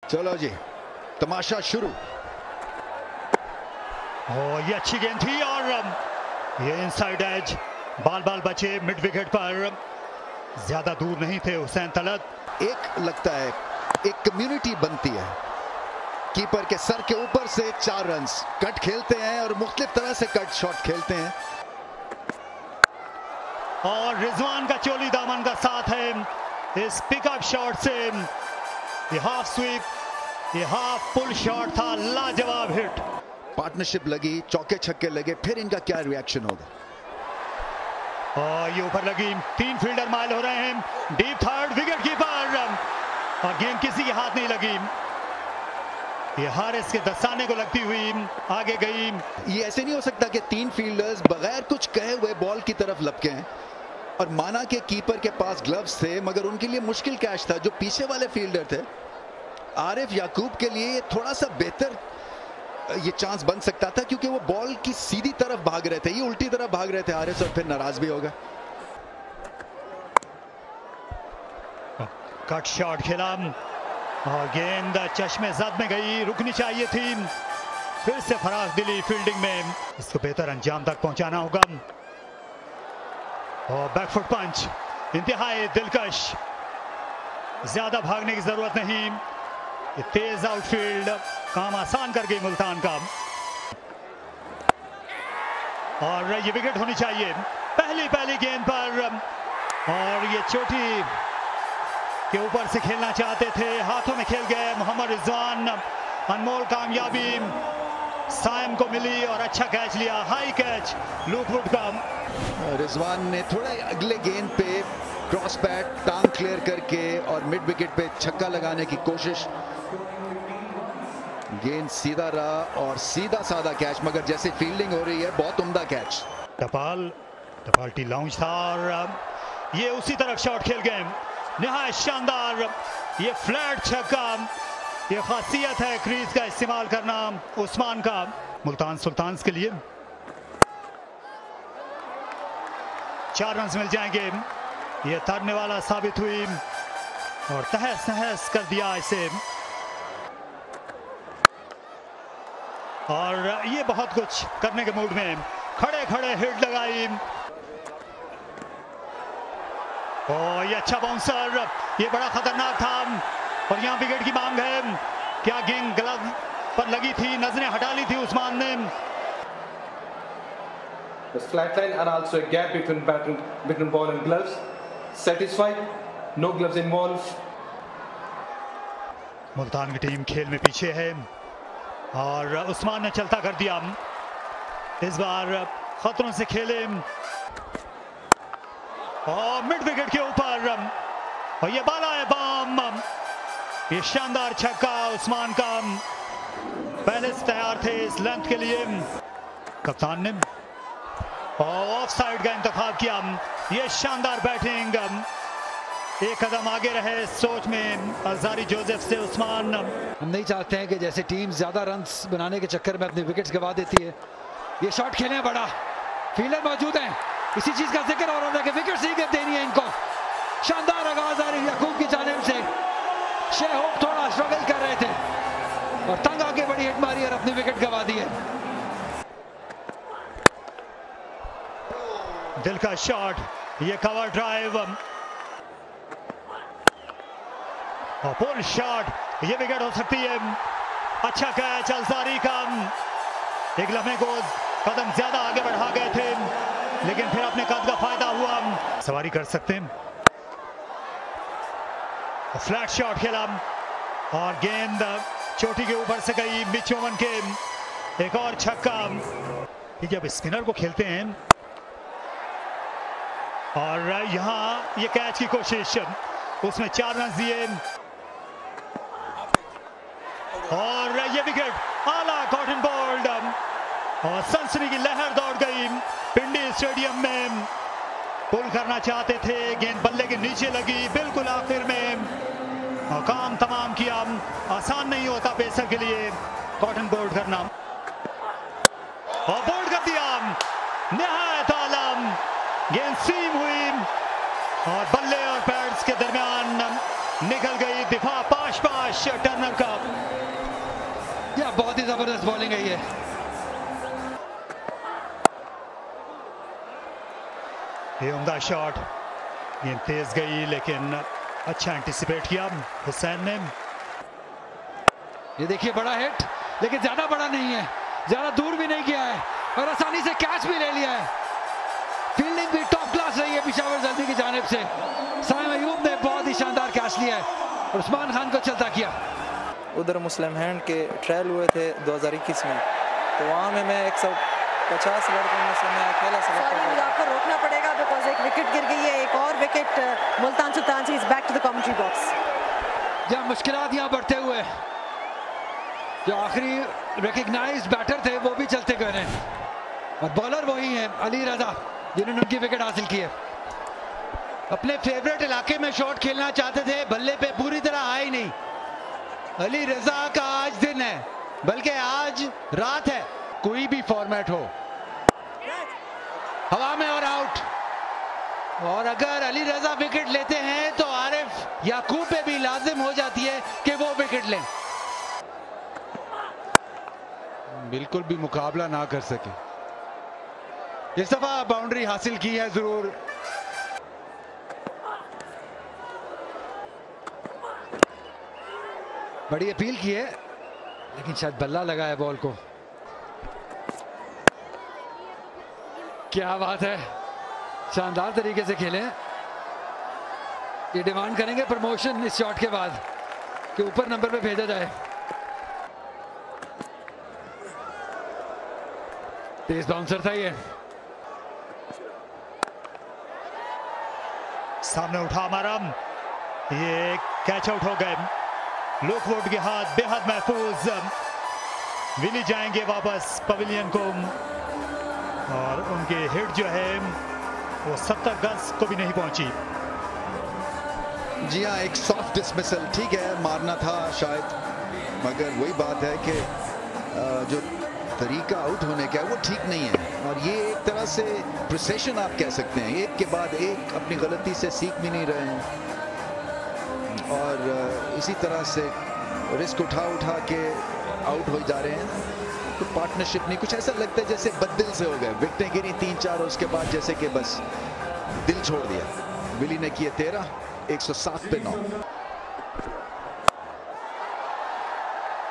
चलो जी, तमाशा शुरू। ये अच्छी गेंद थी और ये इनसाइड एज, बाल बचे मिड विकेट पर, ज्यादा दूर नहीं थे हुसैन तलत। एक लगता है एक कम्युनिटी बनती है, कीपर के सर के ऊपर से 4 रन्स कट खेलते हैं और मुख्तलिफ तरह से कट शॉट खेलते हैं। और रिजवान का चोली दामन का साथ है इस पिकअप शॉट से। ये हाफ स्वीप, ये हाफ पुल शॉट था, लाजवाब हिट। पार्टनरशिप लगी, चौके छक्के लगे, फिर इनका क्या रिएक्शन होगा। और ये ऊपर लगी, 3 फील्डर माइल हो रहे हैं, डीप थर्ड, विकेट कीपर, और गेंद किसी के हाथ नहीं लगी। ये हारिस के दस्ताने को लगती हुई आगे गई। ये ऐसे नहीं हो सकता कि 3 फील्डर्स बगैर कुछ कहे हुए बॉल की तरफ लपके हैं। और माना कि कीपर के पास ग्लव्स थे, मगर उनके लिए मुश्किल कैच था। जो पीछे वाले फील्डर थे आरिफ याकूब के लिए ये थोड़ा सा बेहतर ये चांस बन सकता था, क्योंकि वो बॉल की सीधी तरफ भाग रहे थे, ये उल्टी तरफ भाग रहे थे आरिफ, और फिर नाराज भी होगा। कट शॉट खेला और गेंद चश्मे जद में गई, रुकनी चाहिए थी। फिर से फराख दिली फील्डिंग में, इसको बेहतर अंजाम तक पहुंचाना होगा। और बैकफुट पंच इंतहाई दिलकश, ज्यादा भागने की जरूरत नहीं। ये तेज आउटफील्ड काम आसान कर गई मुल्तान का। और ये विकेट होनी चाहिए पहली गेंद पर। और ये चोटी के ऊपर से खेलना चाहते थे, हाथों में खेल गए मोहम्मद रिजवान। अनमोल कामयाबी साइम को मिली और अच्छा कैच लिया, हाई कैच लूकवुड का। रिजवान ने थोड़ा अगले गेंद पे क्रॉस पैट टांग क्लियर करके और मिड विकेट पे छक्का लगाने की कोशिश। गेंद सीधा रहा और सीधा साधा कैच, मगर जैसे फील्डिंग हो रही है बहुत उम्दा कैच। टपाल टी लाउंज था और ये उसी तरफ शॉट खेल गए, निहायत शानदार। ये फ्लैट छक्का, ये खासियत है क्रीज का इस्तेमाल करना उस्मान का। मुल्तान सुल्तान्स के लिए 4 रन मिल जाएंगे। ये तरने वाला साबित हुई और तहस नहस कर दिया इसे। और ये बहुत कुछ करने के मूड में, खड़े खड़े हिट लगाई। और ये अच्छा बाउंसर, ये बड़ा खतरनाक था। और यहाँ विकेट की मांग है। क्या गेंद ग्लव पर लगी थी, नजरें हटा ली थी उस्मान ने। The flat line and also a gap between ball and gloves. Satisfied? No gloves involved. Multan की टीम खेल में पीछे है और उस्मान ने चलता कर दिया। इस बार खतरों से खेले और मिड विकेट के ऊपर, और ये बाला है बम। ये शानदार छक्का उस्मान का, पहले से तैयार थे इस लेंथ के लिए। कप्तान ने ऑफ साइड का इंतखाब किया। ये शानदार बैटिंग, एक कदम आगे रहे सोच में अज़ारी जोसेफ से उस्मान। हम नहीं चाहते हैं कि जैसे टीम ज्यादा रन्स बनाने के चक्कर में अपने विकेट्स गवा देती है। ये शॉट खेले बड़ा, फील्डर मौजूद हैं, इसी चीज का जिक्र हो रहा था कि विकेट ही देनी है इनको। शानदार आगाज आरिफ याकूब की जानिब से। शे होप थोड़ा स्ट्रगल कर रहे थे और तंग आगे बड़ी हिट मारी और अपनी विकेट गवा दी है। दिल का शॉट, ये कवर ड्राइव और पुल शॉट, ये विकेट हो सकती है। अच्छा कैच अज़ारी का, एक लम्हे को कदम ज्यादा आगे बढ़ा गए थे, लेकिन फिर अपने कद का फायदा हुआ, सवारी कर सकते हैं। फ्लैट शॉट खेला और गेंद चोटी के ऊपर से गई मिच ओवन के। एक और छक्का। जब स्पिनर को खेलते हैं और यहां ये कैच की कोशिश, उसमें 4 रन दिए और ये विकेट आला कॉटन बोल्ड। और सनसनी की लहर दौड़ गई पिंडी स्टेडियम में। पुल करना चाहते थे, गेंद बल्ले के नीचे लगी बिल्कुल आखिर में, और काम तमाम किया। आसान नहीं होता पेसर के लिए कॉटन बोल्ड करना, और बोल्ड कर दिया। निहायत आलम, गेंद सीम हुई और बल्ले और पैड्स के दरमियान निकल गई, दिफा पाश शाबाश टर्नर का। या बहुत ही जबरदस्त बॉलिंग है ये उम्दा शॉट, गेंद तेज गई लेकिन अच्छा एंटिसिपेट किया हुसैन ने। ये देखिए बड़ा हिट, लेकिन ज्यादा बड़ा नहीं है, ज्यादा दूर भी नहीं गया है और आसानी से कैच भी ले लिया है। फील्डिंग भी टॉप क्लास रही है पेशावर जल्दी की जानिब से। साइम अयूब ने बहुत ही शानदार कैच लिया है और उस्मान खान को चलता किया। उधर मुस्लिम हैंड के ट्रायल हुए थे 2021 में, तो वहाँ में मैं 150 लड़कों में से मैं अकेला सेलेक्ट मुझे आपको रोकना पड़ेगा बिकॉज एक विकेट गिर गई है, एक और विकेट मुल्तान सुल्तान से। Is back to the commentary box. जहाँ मुश्किलात यहाँ बढ़ते हुए, जो आखिरी रिकग्नाइज्ड बैटर थे वो भी चलते गए हैं और बॉलर वही हैं अली रजा जिन्होंने उनकी विकेट हासिल की है। अपने फेवरेट इलाके में शॉट खेलना चाहते थे, बल्ले पे पूरी तरह आए ही नहीं। अली रजा का आज दिन है, बल्कि आज रात है। कोई भी फॉर्मेट हो, हवा में और आउट, और अगर अली रजा विकेट लेते हैं तो आरिफ याकूब पे भी लाजिम हो जाती है कि वो विकेट लें। बिल्कुल भी मुकाबला ना कर सके। इस दफा बाउंड्री हासिल की है जरूर। बड़ी अपील की है लेकिन शायद बल्ला लगा है बॉल को। क्या बात है, शानदार तरीके से खेले। ये डिमांड करेंगे प्रमोशन इस शॉट के बाद कि ऊपर नंबर पे भेजा जाए। तेज बाउंसर था ये। सामने उठा मारम, ये कैच आउट हो गए। लुकवुड के हाथ बेहद महफूज। विली जाएंगे वापस पवेलियन को और उनकी हिट जो है वो 70 गज को भी नहीं पहुंची। जी हाँ, एक सॉफ्ट डिसमिसल, ठीक है मारना था शायद, मगर वही बात है कि जो तरीका आउट होने का है वो ठीक नहीं है। और ये एक तरह से प्रिसेशन आप कह सकते हैं, एक के बाद एक अपनी गलती से सीख भी नहीं रहे हैं और इसी तरह से रिस्क उठा के आउट हो जा रहे हैं। तो पार्टनरशिप नहीं, कुछ ऐसा लगता है जैसे बददिल से हो गए। विकेटें गिरी 3-4 और उसके बाद जैसे कि बस दिल छोड़ दिया। विली ने किए 13, 107 पे 9।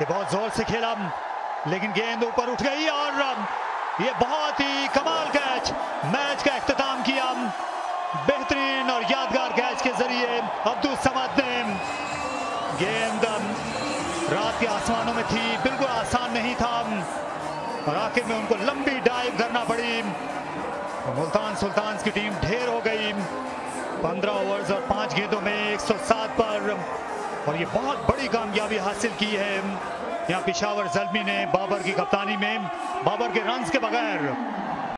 ये बहुत जोर से खेला लेकिन गेंद ऊपर उठ गई और ये बहुत ही कमाल कैच, मैच का इख्तिताम किया बेहतरीन और यादगार कैच के जरिए अब्दुल समद ने। गेंद रात के आसमानों में थी, बिल्कुल आसान नहीं था और आखिर में उनको लंबी डाइव करना पड़ी। मुल्तान सुल्तान की टीम ढेर हो गई 15 ओवर्स और 5 गेंदों में 107 पर, और ये बहुत बड़ी कामयाबी हासिल की है यहाँ पेशावर ज़ल्मी ने बाबर की कप्तानी में। बाबर के रन्स के बगैर